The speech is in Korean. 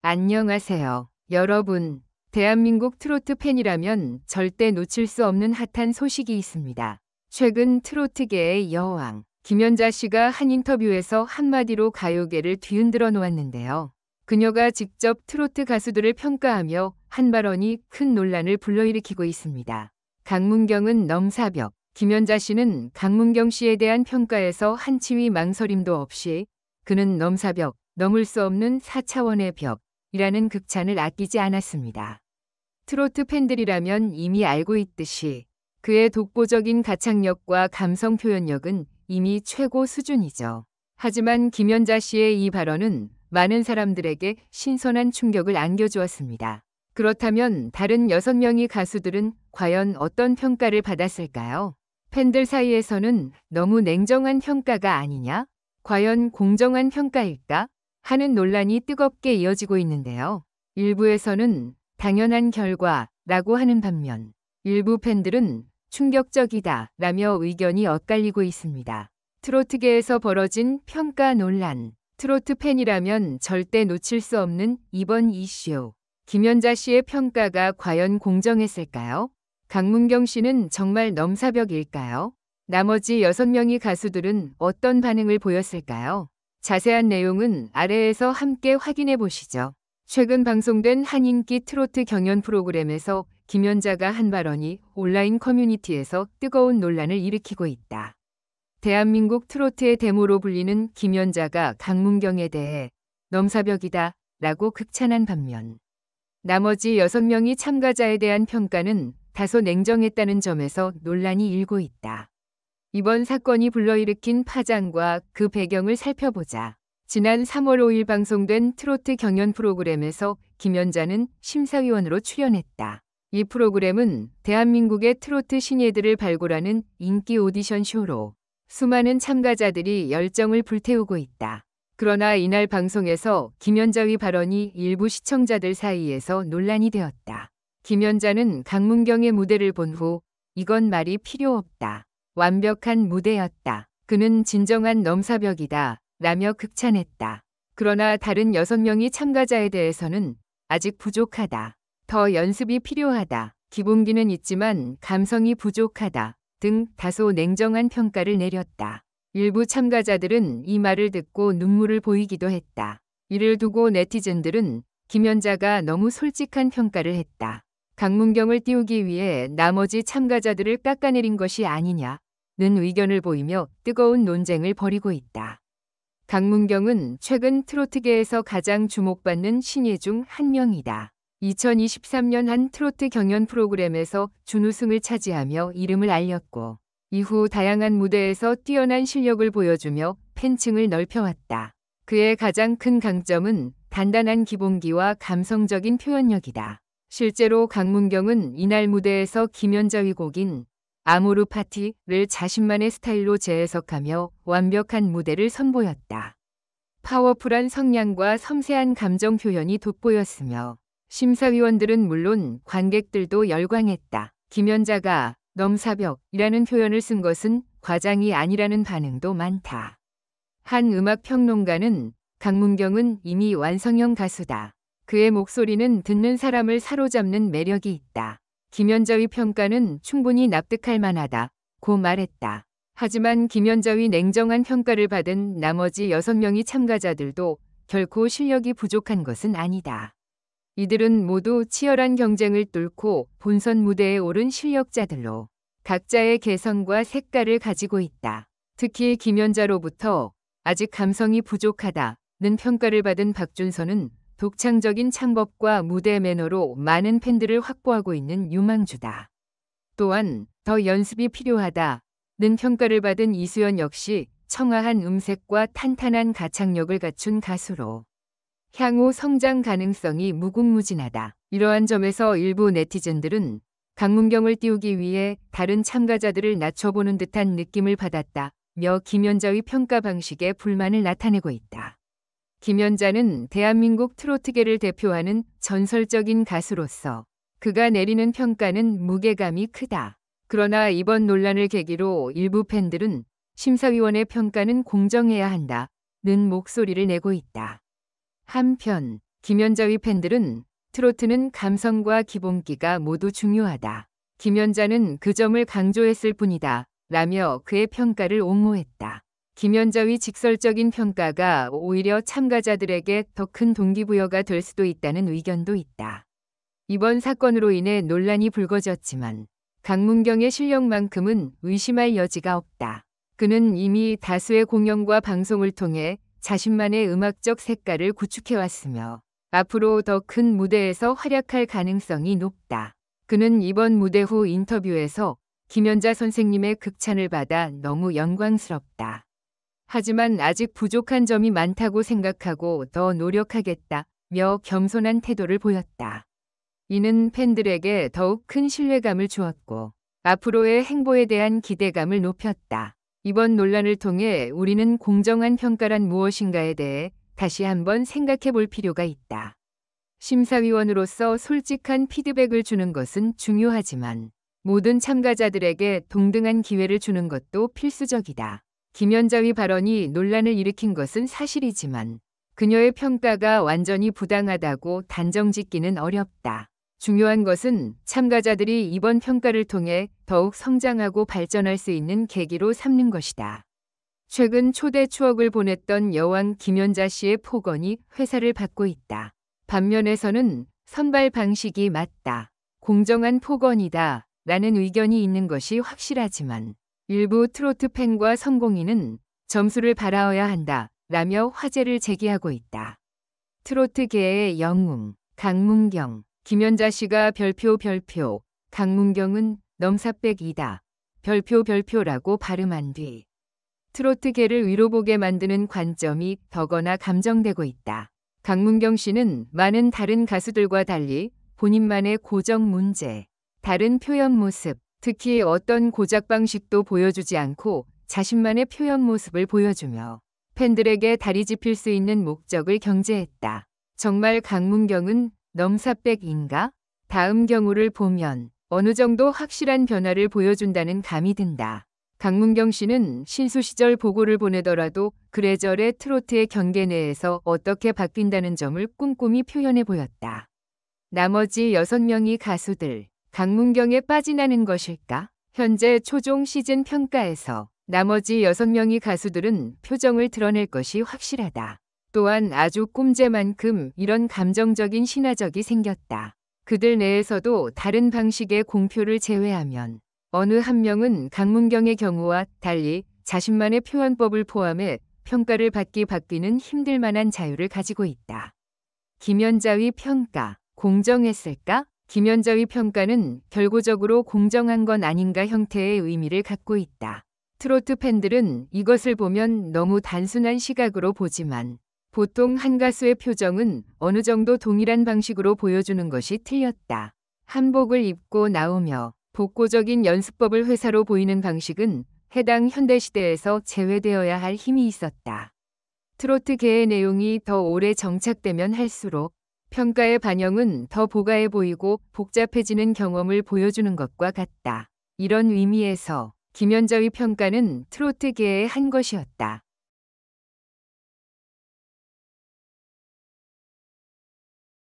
안녕하세요. 여러분, 대한민국 트로트 팬이라면 절대 놓칠 수 없는 핫한 소식이 있습니다. 최근 트로트계의 여왕, 김연자 씨가 한 인터뷰에서 한마디로 가요계를 뒤흔들어 놓았는데요. 그녀가 직접 트로트 가수들을 평가하며 한 발언이 큰 논란을 불러일으키고 있습니다. 강문경은 넘사벽, 김연자 씨는 강문경 씨에 대한 평가에서 한치의 망설임도 없이 그는 넘사벽, 넘을 수 없는 4차원의 벽, 이라는 극찬을 아끼지 않았습니다. 트로트 팬들이라면 이미 알고 있듯이 그의 독보적인 가창력과 감성 표현력은 이미 최고 수준이죠. 하지만 김연자 씨의 이 발언은 많은 사람들에게 신선한 충격을 안겨주었습니다. 그렇다면 다른 6명의 가수들은 과연 어떤 평가를 받았을까요? 팬들 사이에서는 너무 냉정한 평가가 아니냐? 과연 공정한 평가일까? 하는 논란이 뜨겁게 이어지고 있는데요. 일부에서는 당연한 결과라고 하는 반면 일부 팬들은 충격적이다 라며 의견이 엇갈리고 있습니다. 트로트계에서 벌어진 평가 논란. 트로트 팬이라면 절대 놓칠 수 없는 이번 이슈. 김연자 씨의 평가가 과연 공정했을까요? 강문경 씨는 정말 넘사벽일까요? 나머지 6명의 가수들은 어떤 반응을 보였을까요? 자세한 내용은 아래에서 함께 확인해 보시죠. 최근 방송된 한 인기 트로트 경연 프로그램에서 김연자가 한 발언이 온라인 커뮤니티에서 뜨거운 논란을 일으키고 있다. 대한민국 트로트의 데모로 불리는 김연자가 강문경에 대해 넘사벽이다 라고 극찬한 반면 나머지 6명의 참가자에 대한 평가는 다소 냉정했다는 점에서 논란이 일고 있다. 이번 사건이 불러일으킨 파장과 그 배경을 살펴보자. 지난 3월 5일 방송된 트로트 경연 프로그램에서 김연자는 심사위원으로 출연했다. 이 프로그램은 대한민국의 트로트 신예들을 발굴하는 인기 오디션 쇼로 수많은 참가자들이 열정을 불태우고 있다. 그러나 이날 방송에서 김연자의 발언이 일부 시청자들 사이에서 논란이 되었다. 김연자는 강문경의 무대를 본 후 이건 말이 필요 없다. 완벽한 무대였다. 그는 진정한 넘사벽이다. 라며 극찬했다. 그러나 다른 6명의 참가자에 대해서는 아직 부족하다. 더 연습이 필요하다. 기본기는 있지만 감성이 부족하다. 등 다소 냉정한 평가를 내렸다. 일부 참가자들은 이 말을 듣고 눈물을 보이기도 했다. 이를 두고 네티즌들은 김연자가 너무 솔직한 평가를 했다. 강문경을 띄우기 위해 나머지 참가자들을 깎아내린 것이 아니냐. 는 의견을 보이며 뜨거운 논쟁을 벌이고 있다. 강문경은 최근 트로트계에서 가장 주목받는 신예 중 한 명이다. 2023년 한 트로트 경연 프로그램에서 준우승을 차지하며 이름을 알렸고 이후 다양한 무대에서 뛰어난 실력을 보여주며 팬층을 넓혀왔다. 그의 가장 큰 강점은 단단한 기본기와 감성적인 표현력이다. 실제로 강문경은 이날 무대에서 김연자의 곡인 아모르 파티를 자신만의 스타일로 재해석하며 완벽한 무대를 선보였다. 파워풀한 성량과 섬세한 감정 표현이 돋보였으며 심사위원들은 물론 관객들도 열광했다. 김연자가 넘사벽이라는 표현을 쓴 것은 과장이 아니라는 반응도 많다. 한 음악 평론가는 강문경은 이미 완성형 가수다. 그의 목소리는 듣는 사람을 사로잡는 매력이 있다. 김연자의 평가는 충분히 납득할 만하다고 말했다. 하지만 김연자의 냉정한 평가를 받은 나머지 6명의 참가자들도 결코 실력이 부족한 것은 아니다. 이들은 모두 치열한 경쟁을 뚫고 본선 무대에 오른 실력자들로 각자의 개성과 색깔을 가지고 있다. 특히 김연자로부터 아직 감성이 부족하다는 평가를 받은 박준서는 독창적인 창법과 무대 매너로 많은 팬들을 확보하고 있는 유망주다. 또한 더 연습이 필요하다는 평가를 받은 이수연 역시 청아한 음색과 탄탄한 가창력을 갖춘 가수로 향후 성장 가능성이 무궁무진하다. 이러한 점에서 일부 네티즌들은 강문경을 띄우기 위해 다른 참가자들을 낮춰보는 듯한 느낌을 받았다며 김연자의 평가 방식에 불만을 나타내고 있다. 김연자는 대한민국 트로트계를 대표하는 전설적인 가수로서 그가 내리는 평가는 무게감이 크다. 그러나 이번 논란을 계기로 일부 팬들은 심사위원의 평가는 공정해야 한다는 목소리를 내고 있다. 한편 김연자의 팬들은 트로트는 감성과 기본기가 모두 중요하다. 김연자는 그 점을 강조했을 뿐이다. 라며 그의 평가를 옹호했다. 김연자의 직설적인 평가가 오히려 참가자들에게 더 큰 동기부여가 될 수도 있다는 의견도 있다. 이번 사건으로 인해 논란이 불거졌지만 강문경의 실력만큼은 의심할 여지가 없다. 그는 이미 다수의 공연과 방송을 통해 자신만의 음악적 색깔을 구축해왔으며 앞으로 더 큰 무대에서 활약할 가능성이 높다. 그는 이번 무대 후 인터뷰에서 김연자 선생님의 극찬을 받아 너무 영광스럽다. 하지만 아직 부족한 점이 많다고 생각하고 더 노력하겠다며 겸손한 태도를 보였다. 이는 팬들에게 더욱 큰 신뢰감을 주었고 앞으로의 행보에 대한 기대감을 높였다. 이번 논란을 통해 우리는 공정한 평가란 무엇인가에 대해 다시 한번 생각해 볼 필요가 있다. 심사위원으로서 솔직한 피드백을 주는 것은 중요하지만 모든 참가자들에게 동등한 기회를 주는 것도 필수적이다. 김연자의 발언이 논란을 일으킨 것은 사실이지만 그녀의 평가가 완전히 부당하다고 단정짓기는 어렵다. 중요한 것은 참가자들이 이번 평가를 통해 더욱 성장하고 발전할 수 있는 계기로 삼는 것이다. 최근 초대 추억을 보냈던 여왕 김연자 씨의 폭언이 회사를 받고 있다. 반면에서는 선발 방식이 맞다. 공정한 폭언이다. 라는 의견이 있는 것이 확실하지만 일부 트로트 팬과 성공인은 점수를 받아야 한다. 라며 화제를 제기하고 있다. 트로트계의 영웅 강문경. 김연자 씨가 별표, 강문경은 넘사백이다. 별표라고 발음한 뒤 트로트계를 위로보게 만드는 관점이 더거나 감정되고 있다. 강문경 씨는 많은 다른 가수들과 달리 본인만의 고정 문제, 다른 표현 모습, 특히 어떤 고작 방식도 보여주지 않고 자신만의 표현 모습을 보여주며 팬들에게 다리 짚힐 수 있는 목적을 경제했다. 정말 강문경은 넘사백인가? 다음 경우를 보면 어느 정도 확실한 변화를 보여준다는 감이 든다. 강문경 씨는 신수 시절 보고를 보내더라도 그래저래 트로트의 경계 내에서 어떻게 바뀐다는 점을 꼼꼼히 표현해 보였다. 나머지 6명의 가수들, 강문경에 빠지나는 것일까? 현재 초종 시즌 평가에서 나머지 6명의 가수들은 표정을 드러낼 것이 확실하다. 또한 아주 꼼제만큼 이런 감정적인 신화적이 생겼다. 그들 내에서도 다른 방식의 공표를 제외하면 어느 한 명은 강문경의 경우와 달리 자신만의 표현법을 포함해 평가를 받기는 힘들 만한 자유를 가지고 있다. 김연자의 평가, 공정했을까? 김연자의 평가는 결과적으로 공정한 건 아닌가 형태의 의미를 갖고 있다. 트로트 팬들은 이것을 보면 너무 단순한 시각으로 보지만 보통 한 가수의 표정은 어느 정도 동일한 방식으로 보여주는 것이 틀렸다. 한복을 입고 나오며 복고적인 연습법을 회사로 보이는 방식은 해당 현대시대에서 제외되어야 할 힘이 있었다. 트로트계의 내용이 더 오래 정착되면 할수록 평가의 반영은 더 보가해 보이고 복잡해지는 경험을 보여주는 것과 같다. 이런 의미에서 김연자의 평가는 트로트계의 한 것이었다.